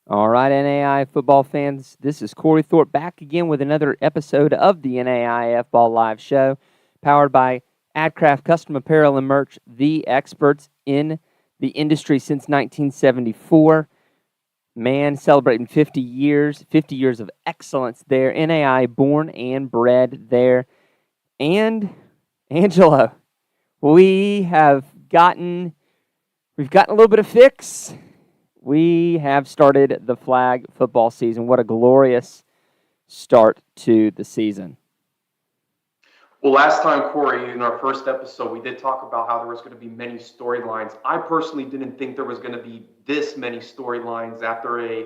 All right, NAI football fans, this is Corey Thorpe back again with another episode of the NAIFBALL Live Show, powered by AdCraft Custom Apparel and Merch, the experts in the industry since 1974. Man, celebrating 50 years of excellence there. NAI born and bred there. And Angelo, we've gotten a little bit of fix. We have started the flag football season. What a glorious start to the season. Well, last time, Corey, in our first episode, we did talk about how there was going to be many storylines. I personally didn't think there was going to be this many storylines after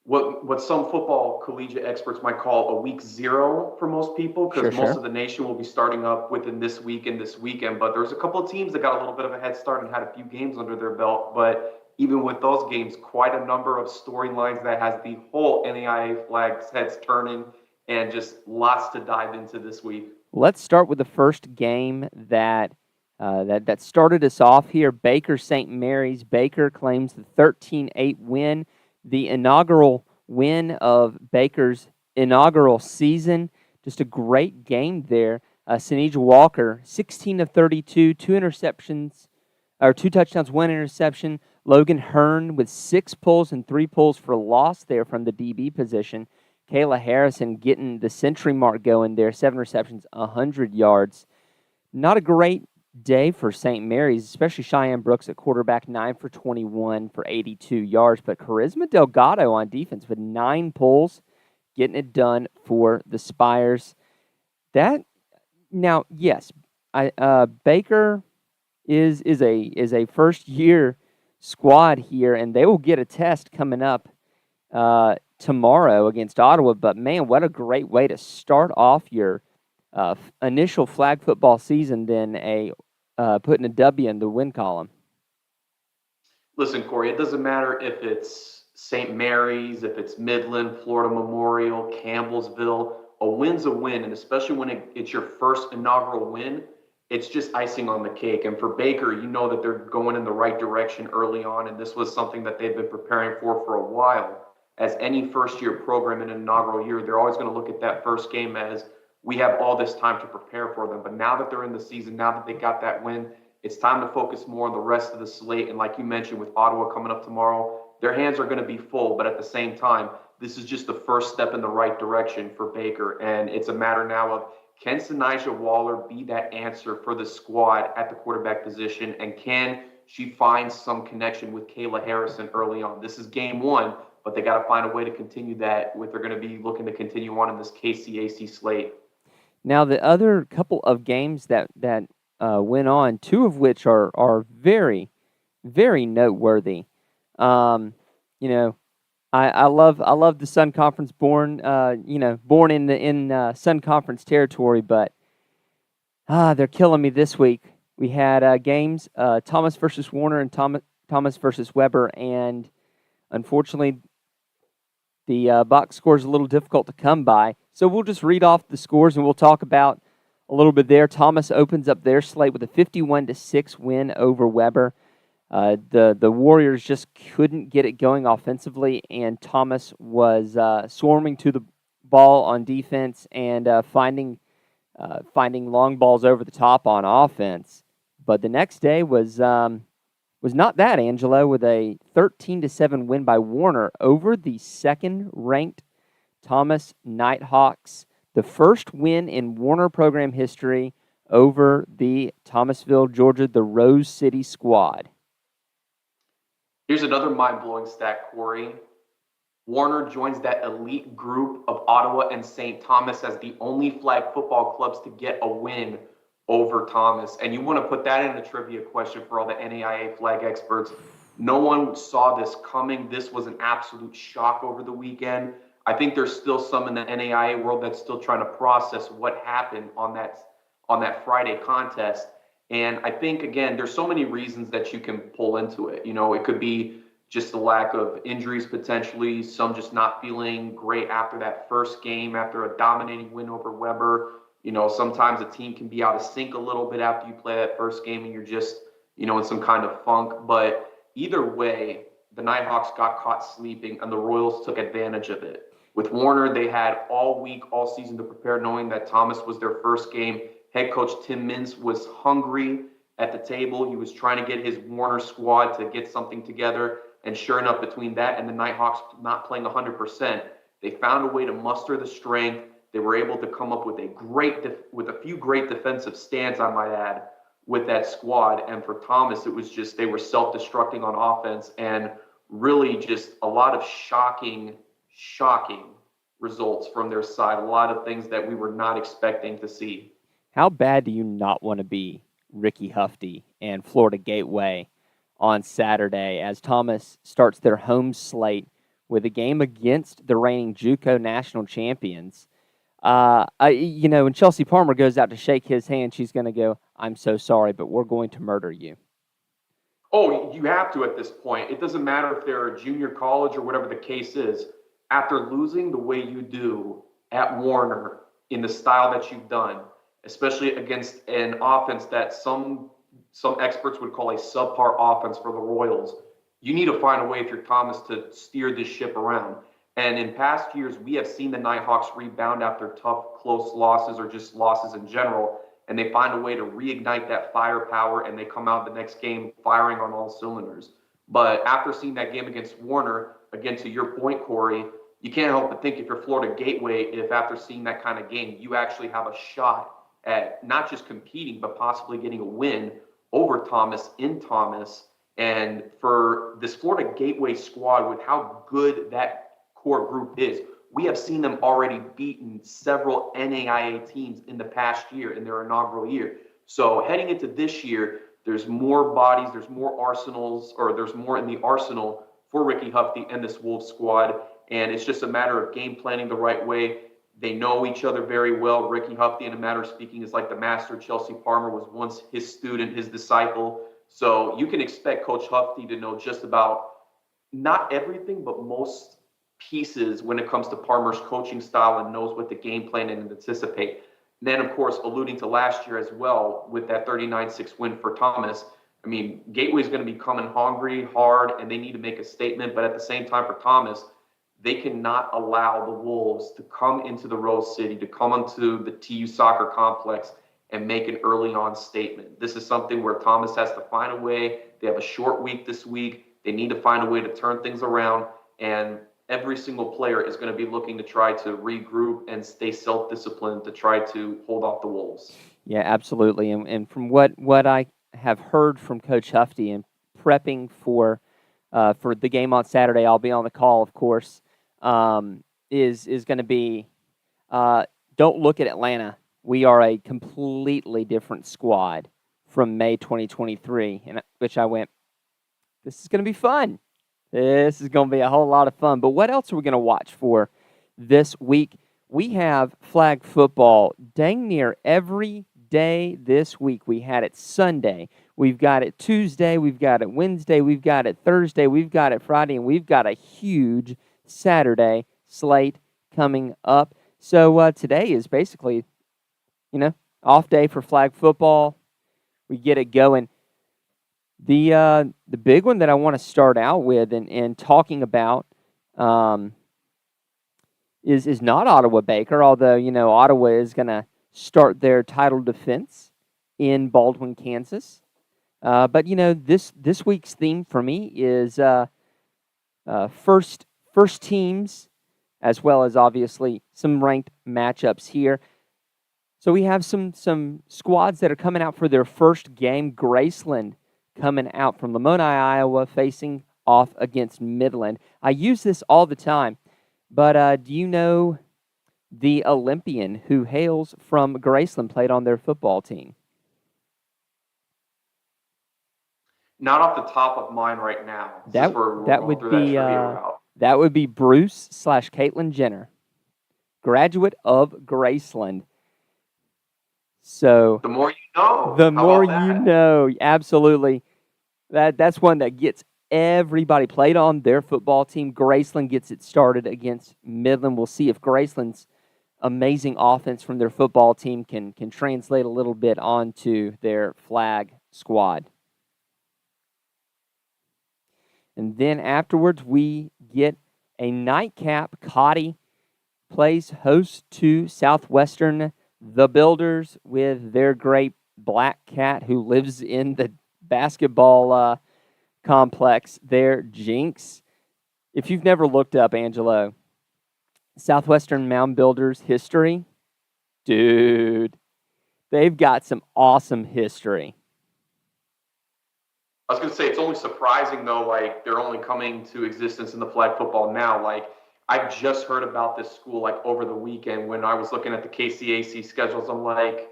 what some football collegiate experts might call a week zero for most people, because most of the nation will be starting up within this week and this weekend. But there's a couple of teams that got a little bit of a head start and had a few games under their belt. But even with those games, quite a number of storylines that has the whole NAIA flags heads turning, and just lots to dive into this week. Let's start with the first game that started us off here. Baker St. Mary's. Baker claims the 13-8 win, the inaugural win of Baker's inaugural season. Just a great game there. Sinija Walker, 16 of 32, two touchdowns, one interception. Logan Hearn with 6 pulls and 3 pulls for loss there from the DB position. Kayla Harrison getting the century mark going there, 7 receptions, 100 yards. Not a great day for St. Mary's, especially Cheyenne Brooks at quarterback, 9 for 21 for 82 yards. But Charisma Delgado on defense with 9 pulls, getting it done for the Spires. Baker is a first year squad here, and they will get a test coming up tomorrow against Ottawa. But man, what a great way to start off your initial flag football season than putting a W in the win column. Listen, Corey, it doesn't matter if it's St. Mary's, if it's Midland, Florida Memorial, Campbellsville. A win's a win, and especially when it's your first inaugural win, it's just icing on the cake. And for Baker, you know that they're going in the right direction early on, and this was something that they've been preparing for a while. As any first-year program in an inaugural year, they're always going to look at that first game as we have all this time to prepare for them. But now that they're in the season, now that they got that win, it's time to focus more on the rest of the slate. And like you mentioned, with Ottawa coming up tomorrow, their hands are going to be full. But at the same time, this is just the first step in the right direction for Baker. And it's a matter now of, can Sinija Waller be that answer for the squad at the quarterback position? And can she find some connection with Kayla Harrison early on? This is game one, but they got to find a way to continue that if they're going to be looking to continue on in this KCAC slate. Now, the other couple of games that went on, 2 of which are very, very noteworthy. I love the Sun Conference born in Sun Conference territory, but they're killing me this week. We had games, Thomas versus Warner and Thomas versus Weber, and unfortunately, the box score is a little difficult to come by. So we'll just read off the scores and we'll talk about a little bit there. Thomas opens up their slate with a 51-6 win over Weber. The Warriors just couldn't get it going offensively, and Thomas was swarming to the ball on defense and finding long balls over the top on offense. But the next day was not that, Angelo, with a 13-7 win by Warner over the second-ranked Thomas Nighthawks. The first win in Warner program history over the Thomasville, Georgia, the Rose City squad. Here's another mind-blowing stat, Corey. Warner joins that elite group of Ottawa and St. Thomas as the only flag football clubs to get a win over Thomas. And you want to put that in a trivia question for all the NAIA flag experts. No one saw this coming. This was an absolute shock over the weekend. I think there's still some in the NAIA world that's still trying to process what happened on that Friday contest. And I think, again, there's so many reasons that you can pull into it. It could be just the lack of injuries potentially, some just not feeling great after that first game, after a dominating win over Weber. Sometimes a team can be out of sync a little bit after you play that first game and you're just, in some kind of funk. But either way, the Nighthawks got caught sleeping, and the Royals took advantage of it. With Warner, they had all week, all season to prepare, knowing that Thomas was their first game. Head coach Tim Mintz was hungry at the table. He was trying to get his Warner squad to get something together. And sure enough, between that and the Nighthawks not playing 100%, they found a way to muster the strength. They were able to come up with a few great defensive stands, I might add, with that squad. And for Thomas, it was just they were self-destructing on offense and really just a lot of shocking results from their side. A lot of things that we were not expecting to see. How bad do you not want to be Ricky Hufty and Florida Gateway on Saturday as Thomas starts their home slate with a game against the reigning JUCO national champions? When Chelsea Palmer goes out to shake his hand, she's going to go, "I'm so sorry, but we're going to murder you." Oh, you have to at this point. It doesn't matter if they're a junior college or whatever the case is. After losing the way you do at Warner in the style that you've done, especially against an offense that some experts would call a subpar offense for the Royals, you need to find a way, if you're Thomas, to steer this ship around. And in past years, we have seen the Nighthawks rebound after tough, close losses or just losses in general, and they find a way to reignite that firepower, and they come out the next game firing on all cylinders. But after seeing that game against Warner, again, to your point, Corey, you can't help but think if you're Florida Gateway, if after seeing that kind of game, you actually have a shot at not just competing, but possibly getting a win over Thomas in Thomas. And for this Florida Gateway squad, with how good that core group is, we have seen them already beaten several NAIA teams in the past year, in their inaugural year. So heading into this year, there's more bodies, there's more arsenals, or there's more in the arsenal for Ricky Hufty and this Wolves squad. And it's just a matter of game planning the right way. They know each other very well. Ricky Hufty, in a matter of speaking, is like the master. Chelsea Palmer was once his student, his disciple. So you can expect Coach Hufty to know just about not everything, but most pieces when it comes to Palmer's coaching style, and knows what the game plan and anticipate. And then, of course, alluding to last year as well, with that 39-6 win for Thomas, I mean, Gateway's going to be coming hungry, hard, and they need to make a statement. But at the same time, for Thomas, they cannot allow the Wolves to come into the Rose City, to come onto the TU soccer complex and make an early on statement. This is something where Thomas has to find a way. They have a short week this week. They need to find a way to turn things around. And every single player is going to be looking to try to regroup and stay self-disciplined to try to hold off the Wolves. Yeah, absolutely. And from what I have heard from Coach Hufty and prepping for the game on Saturday, I'll be on the call, of course, is going to be don't look at Atlanta. We are a completely different squad from May 2023, in which I went, this is going to be fun. This is going to be a whole lot of fun. But what else are we going to watch for this week? We have flag football dang near every day this week. We had it Sunday. We've got it Tuesday. We've got it Wednesday. We've got it Thursday. We've got it Friday. And we've got a huge Saturday slate coming up. So today is basically, off day for flag football. We get it going. The big one that I want to start out with and talking about is not Ottawa Baker, although Ottawa is going to start their title defense in Baldwin, Kansas. But this week's theme for me is first teams, as well as obviously some ranked matchups here. So we have some squads that are coming out for their first game. Graceland coming out from Lamoni, Iowa, facing off against Midland. I use this all the time, but do you know the Olympian who hails from Graceland played on their football team? Not off the top of mind right now. That would be Bruce/Caitlyn Jenner, graduate of Graceland. So the more you know. The more you know, absolutely. That's one that gets everybody played on their football team. Graceland gets it started against Midland. We'll see if Graceland's amazing offense from their football team can translate a little bit onto their flag squad. And then afterwards, we get a nightcap. Cotty plays host to Southwestern, the Builders, with their great black cat who lives in the basketball complex there, Jinx. If you've never looked up, Angelo, Southwestern Mound Builders history, dude, they've got some awesome history. I was going to say, it's only surprising, though, like, they're only coming to existence in the flag football now. Like, I've just heard about this school, like, over the weekend when I was looking at the KCAC schedules. I'm like,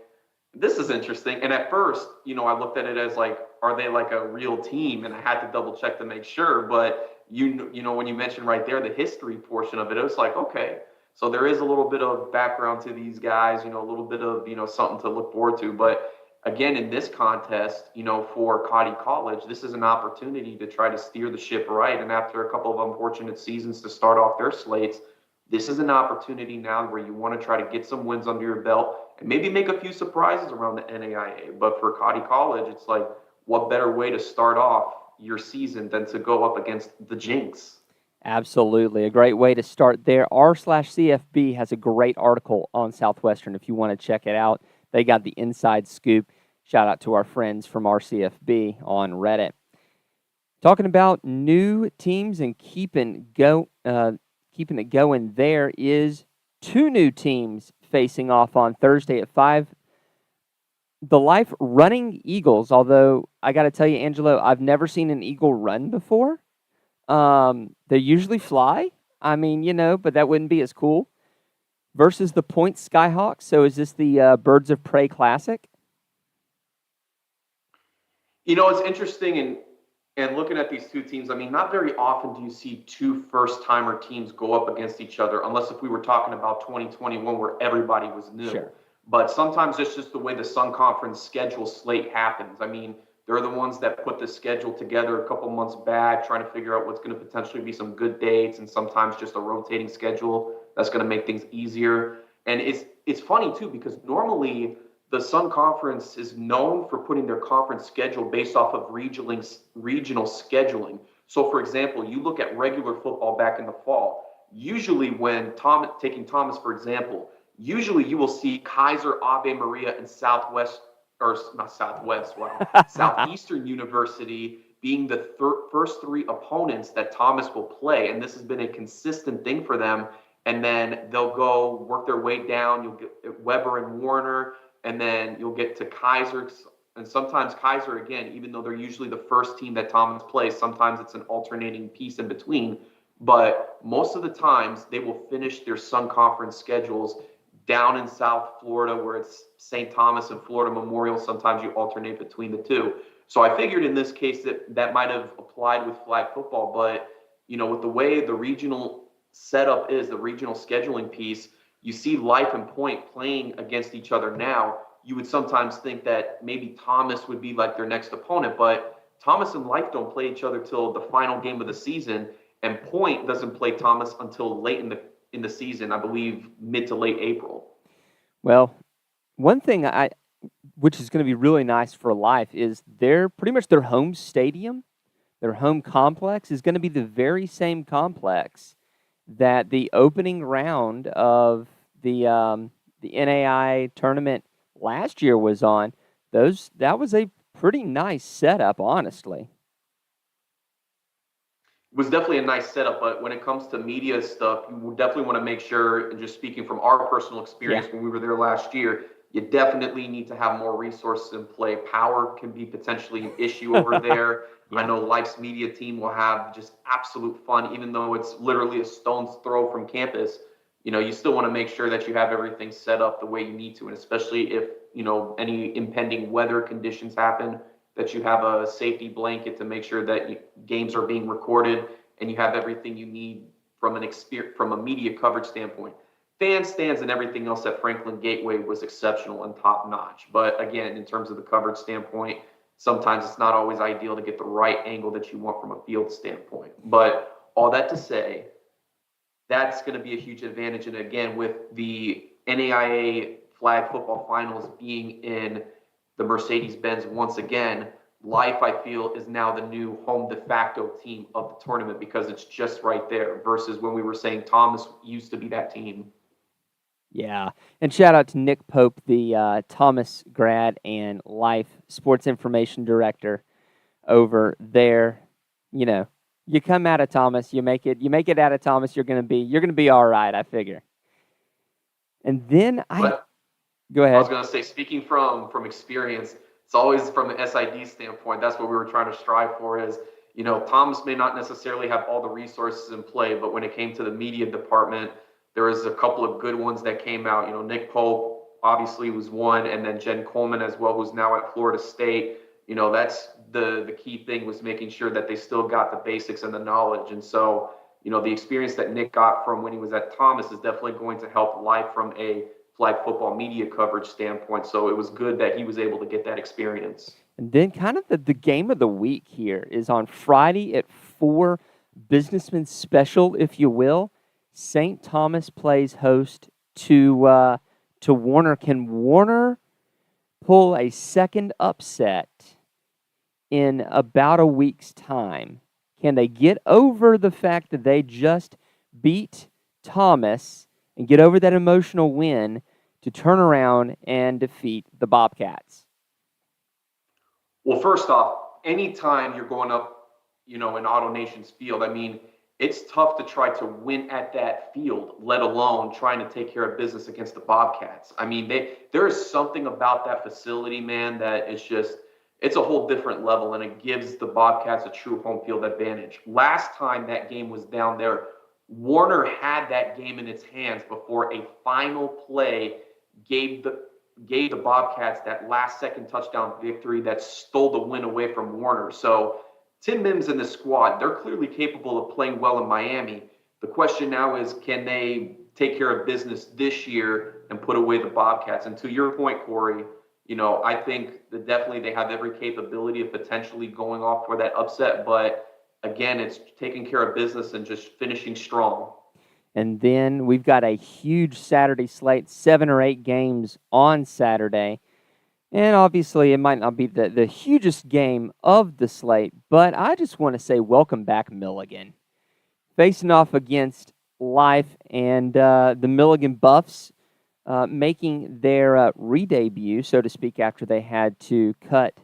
this is interesting. And at first, I looked at it as, like, are they, like, a real team? And I had to double check to make sure. But, when you mentioned right there the history portion of it, it was like, okay. So there is a little bit of background to these guys, a little bit of, something to look forward to. But again, in this contest, for Cotty College, this is an opportunity to try to steer the ship right. And after a couple of unfortunate seasons to start off their slates, this is an opportunity now where you want to try to get some wins under your belt and maybe make a few surprises around the NAIA. But for Cotty College, it's like, what better way to start off your season than to go up against the Jinx? Absolutely. A great way to start there. r/CFB has a great article on Southwestern if you want to check it out. They got the inside scoop. Shout out to our friends from RCFB on Reddit. Talking about new teams and keeping it going, there is 2 new teams facing off on Thursday at 5. The Life Running Eagles, although I got to tell you, Angelo, I've never seen an eagle run before. They usually fly. I mean, but that wouldn't be as cool. Versus the Point Skyhawks. So is this the Birds of Prey Classic? It's interesting and looking at these two teams. I mean, not very often do you see 2 first-timer teams go up against each other, unless if we were talking about 2021 where everybody was new. Sure. But sometimes it's just the way the Sun Conference schedule slate happens. I mean, they're the ones that put the schedule together a couple months back, trying to figure out what's going to potentially be some good dates, and sometimes just a rotating schedule that's going to make things easier. And it's funny, too, because normally the Sun Conference is known for putting their conference schedule based off of regional scheduling. So, for example, you look at regular football back in the fall, usually when taking Thomas, for example, usually you will see Kaiser, Ave Maria, and Southeastern University being the first 3 opponents that Thomas will play. And this has been a consistent thing for them. And then they'll go work their way down. You'll get Weber and Warner, and then you'll get to Kaiser. And sometimes Kaiser, again, even though they're usually the first team that Thomas plays, sometimes it's an alternating piece in between. But most of the times, they will finish their Sun Conference schedules down in South Florida, where it's St. Thomas and Florida Memorial. Sometimes you alternate between the two. So I figured in this case that might have applied with flag football. But, with the way the regional setup is, the regional scheduling piece, you see Life and Point playing against each other now. You would sometimes think that maybe Thomas would be like their next opponent, but Thomas and Life don't play each other till the final game of the season, and Point doesn't play Thomas until late in the season, I believe mid to late April. Well, one thing which is going to be really nice for Life is pretty much their home stadium, their home complex is going to be the very same complex that the opening round of the NAI tournament last year was on. That was a pretty nice setup, honestly. It was definitely a nice setup, but when it comes to media stuff, you definitely want to make sure, and just speaking from our personal experience when we were there last year, you definitely need to have more resources in play. Power can be potentially an issue over there. Yeah. I know Life's media team will have just absolute fun, even though it's literally a stone's throw from campus. You still want to make sure that you have everything set up the way you need to, and especially if, any impending weather conditions happen, that you have a safety blanket to make sure that games are being recorded and you have everything you need from a media coverage standpoint. Fan stands and everything else at Franklin Gateway was exceptional and top notch. But again, in terms of the coverage standpoint, sometimes it's not always ideal to get the right angle that you want from a field standpoint. But all that to say, that's going to be a huge advantage. And again, with the NAIA flag football finals being in the Mercedes-Benz once again, Life, I feel, is now the new home de facto team of the tournament because it's just right there versus when we were saying Thomas used to be that team. Yeah, and shout out to Nick Pope, the Thomas grad and Life Sports Information Director over there. You know, you come out of Thomas, you make it out of Thomas, you're gonna be all right, I figure. And then But go I was ahead. going to say, speaking from experience, it's always from an SID standpoint. That's what we were trying to strive for. Is Thomas may not necessarily have all the resources in play, but when it came to the media department, there was a couple of good ones that came out. Nick Pope obviously was one, and then Jen Coleman as well, who's now at Florida State. That's the key thing was making sure that they still got the basics and the knowledge. And so, the experience that Nick got from when he was at Thomas is definitely going to help Life from a flag football media coverage standpoint. So it was good that he was able to get that experience. And then kind of the game of the week here is on Friday at 4, Businessman Special, if you will. St. Thomas plays host to Warner. Can Warner pull a second upset in about a week's time? Can they get over the fact that they just beat Thomas and get over that emotional win to turn around and defeat the Bobcats? Well, first off, anytime you're going up, in Auto Nation's field, I mean, it's tough to try to win at that field, let alone trying to take care of business against the Bobcats. I mean, there is something about that facility, man, that it's a whole different level, and it gives the Bobcats a true home field advantage. Last time that game was down there, Warner had that game in its hands before a final play gave the Bobcats that last second touchdown victory that stole the win away from Warner. So Tim Mims and the squad, they're clearly capable of playing well in Miami. The question now is, can they take care of business this year and put away the Bobcats? And to your point, Corey, I think that definitely they have every capability of potentially going off for that upset. But again, it's taking care of business and just finishing strong. And then we've got a huge Saturday slate, 7 or 8 games on Saturday. And obviously, it might not be the hugest game of the slate, but I just want to say welcome back, Milligan. Facing off against Life and the Milligan Buffs, making their re-debut, so to speak, after they had to cut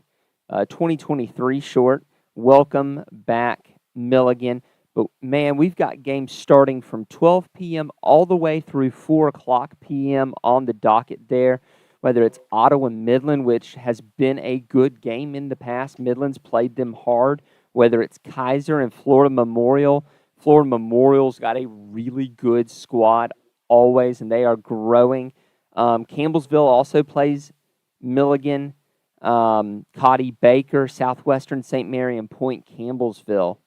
2023 short. Welcome back, Milligan. But, man, we've got games starting from 12 p.m. all the way through 4 o'clock p.m. on the docket there, whether it's Ottawa and Midland, which has been a good game in the past. Midland's played them hard. Whether it's Kaiser and Florida Memorial. Florida Memorial's got a really good squad always, and they are growing. Campbellsville also plays Milligan. Cotty Baker, Southwestern St. Mary, and Point Campbellsville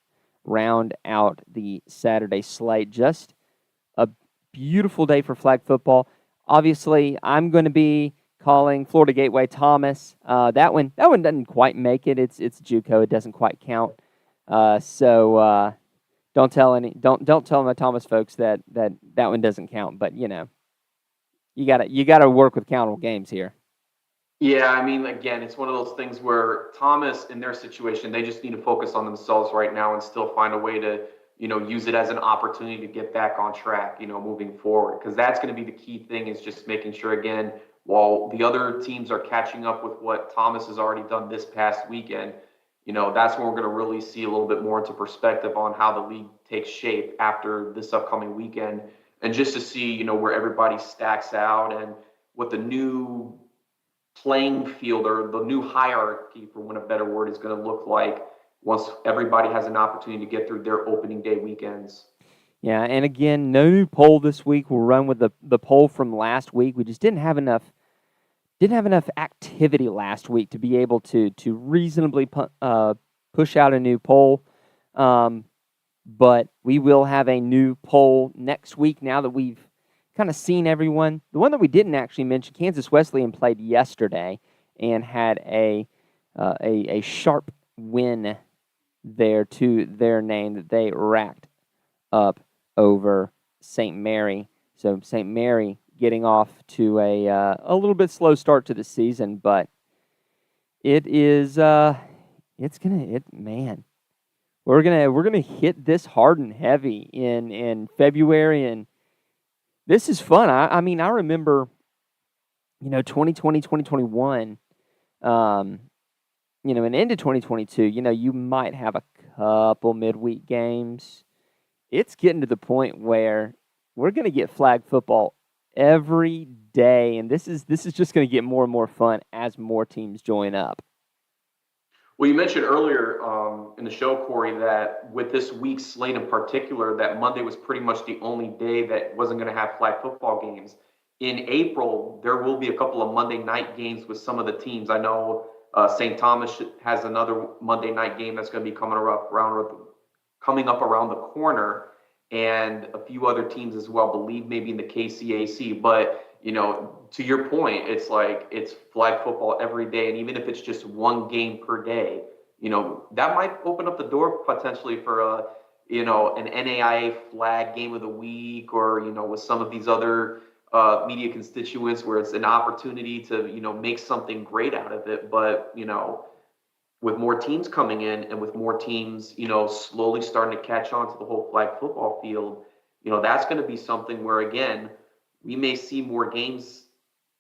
round out the Saturday slate. Just a beautiful day for flag football. Obviously, I'm going to be calling Florida Gateway Thomas. That one doesn't quite make it. It's JUCO. It doesn't quite count. So don't tell my Thomas folks that one doesn't count. But you gotta work with countable games here. Yeah, I mean, again, it's one of those things where Thomas, in their situation, they just need to focus on themselves right now and still find a way to, use it as an opportunity to get back on track, moving forward. Because that's going to be the key thing is just making sure, again, while the other teams are catching up with what Thomas has already done this past weekend, that's when we're going to really see a little bit more into perspective on how the league takes shape after this upcoming weekend. And just to see, where everybody stacks out and what the new playing field or the new hierarchy, for want of a better word, is going to look like once everybody has an opportunity to get through their opening day weekends. Yeah, and again, no new poll this week. We'll run with the poll from last week. We just didn't have enough activity last week to be able to reasonably push out a new poll. But we will have a new poll next week now that we've kind of seen everyone. The one that we didn't actually mention, Kansas Wesleyan played yesterday and had a sharp win there to their name that they racked up over St. Mary. So St. Mary getting off to a little bit slow start to the season, but it is man. We're gonna hit this hard and heavy in February, and this is fun. I mean, I remember, 2020, 2021, and into 2022, you might have a couple midweek games. It's getting to the point where we're going to get flag football every day, and this is just going to get more and more fun as more teams join up. Well, you mentioned earlier in the show, Corey, that with this week's slate in particular, that Monday was pretty much the only day that wasn't going to have flag football games. In April, there will be a couple of Monday night games with some of the teams. I know St. Thomas has another Monday night game that's going to be coming up around the corner, and a few other teams as well. Believe maybe in the KCAC, but to your point, it's like it's flag football every day, and even if it's just one game per day, that might open up the door potentially for an NAIA flag game of the week, or with some of these other media constituents where it's an opportunity to make something great out of it. But with more teams coming in and with more teams, slowly starting to catch on to the whole flag football field, that's going to be something where, again, we may see more games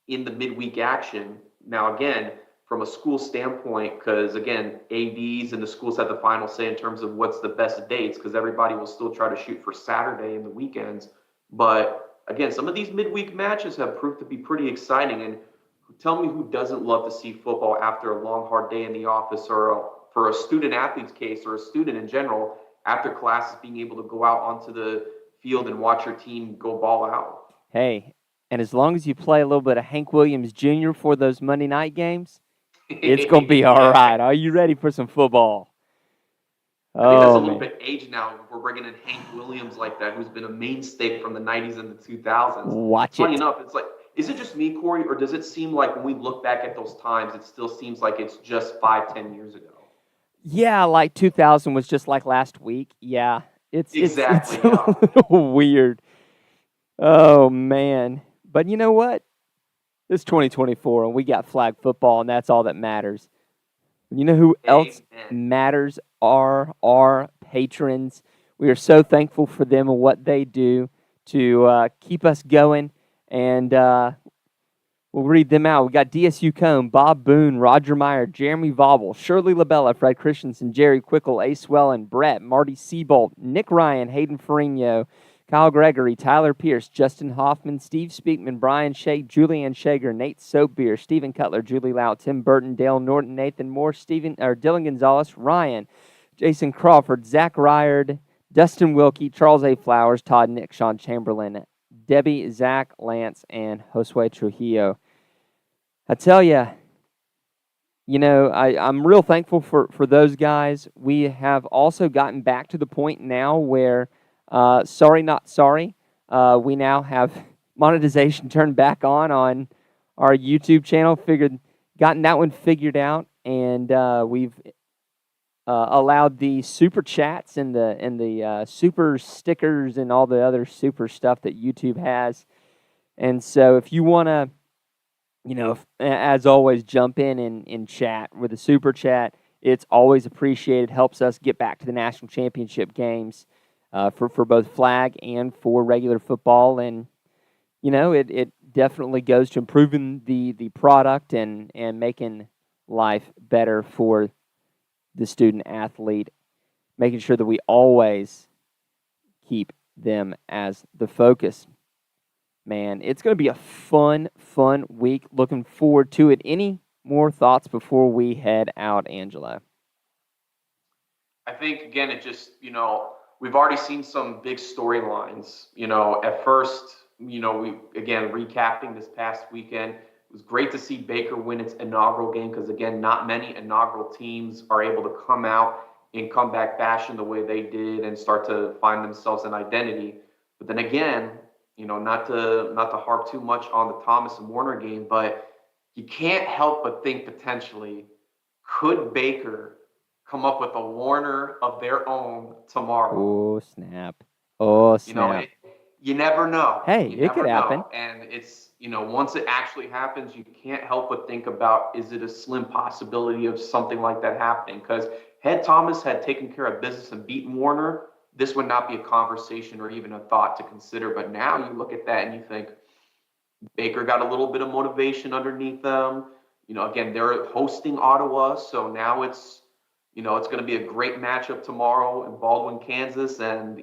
in the midweek action. Now, again, from a school standpoint, because, again, ADs and the schools have the final say in terms of what's the best dates, because everybody will still try to shoot for Saturday in the weekends. But, again, some of these midweek matches have proved to be pretty exciting. And tell me who doesn't love to see football after a long, hard day in the office, or for a student athlete's case, or a student in general, after classes, being able to go out onto the field and watch your team go ball out. Hey, and as long as you play a little bit of Hank Williams Jr. for those Monday night games, it's going to be all Yeah. right. Are you ready for some football? I think that's a Oh, little man. bit aged now. We're bringing in Hank Williams like that, who's been a mainstay from the 90s and the 2000s. Watch Funny it. enough, it's like, is it just me, Corey, or does it seem like when we look back at those times, it still seems like it's just 5, 10 years ago? Yeah, like 2000 was just like last week. Yeah, it's Exactly, a yeah. little weird. Oh, man. But you know what? It's 2024, and we got flag football, and that's all that matters. You know who else Amen. matters are our patrons. We are so thankful for them and what they do to keep us going, and we'll read them out. We got DSU Cone, Bob Boone, Roger Meyer, Jeremy Vauble, Shirley Labella, Fred Christensen, Jerry Quickle, Ace Swellen, Brett, Marty Seabolt, Nick Ryan, Hayden Ferrigno, Kyle Gregory, Tyler Pierce, Justin Hoffman, Steve Speakman, Brian Shake, Julianne Shager, Nate Soapbeer, Stephen Cutler, Julie Lau, Tim Burton, Dale Norton, Nathan Moore, Dylan Gonzalez, Ryan, Jason Crawford, Zach Ryard, Dustin Wilkie, Charles A. Flowers, Todd Nick, Sean Chamberlain, Debbie, Zach, Lance, and Josue Trujillo. I tell you, I'm real thankful for those guys. We have also gotten back to the point now where, sorry, not sorry, we now have monetization turned back on our YouTube channel. Gotten that one figured out, and we've allowed the super chats and the super stickers and all the other super stuff that YouTube has. And so if you want to, as always, jump in chat with a super chat. It's always appreciated. Helps us get back to the national championship games for both flag and for regular football. And, it definitely goes to improving the product and making life better for the student athlete, making sure that we always keep them as the focus. Man, it's going to be a fun week. Looking forward to it. Any more thoughts before we head out, Angelo? I think, again, it just, we've already seen some big storylines. At first, again, recapping this past weekend, it was great to see Baker win its inaugural game because, again, not many inaugural teams are able to come out in comeback fashion the way they did and start to find themselves an identity. But then again, not to harp too much on the Thomas and Warner game, but you can't help but think potentially, could Baker come up with a Warner of their own tomorrow? Oh, snap. Oh, You know, snap. You never know. Hey, You it never could happen. know. And it's, once it actually happens, you can't help but think about, is it a slim possibility of something like that happening? Because had Thomas had taken care of business and beaten Warner, this would not be a conversation or even a thought to consider. But now you look at that and you think Baker got a little bit of motivation underneath them. Again, they're hosting Ottawa, so now it's going to be a great matchup tomorrow in Baldwin, Kansas, and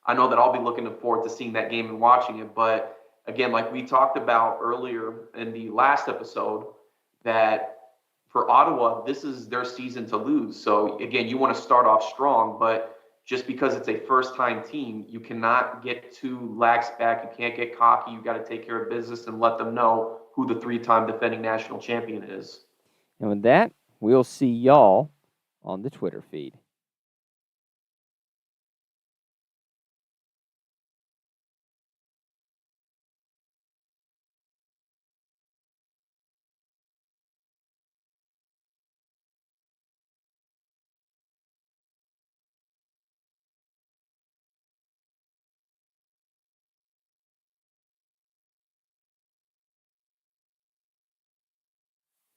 I know that I'll be looking forward to seeing that game and watching it. But again, like we talked about earlier in the last episode, that for Ottawa, this is their season to lose. So again, you want to start off strong, but just because it's a first-time team, you cannot get too lax back. You can't get cocky. You got to take care of business and let them know who the 3-time defending national champion is. And with that, we'll see y'all on the Twitter feed.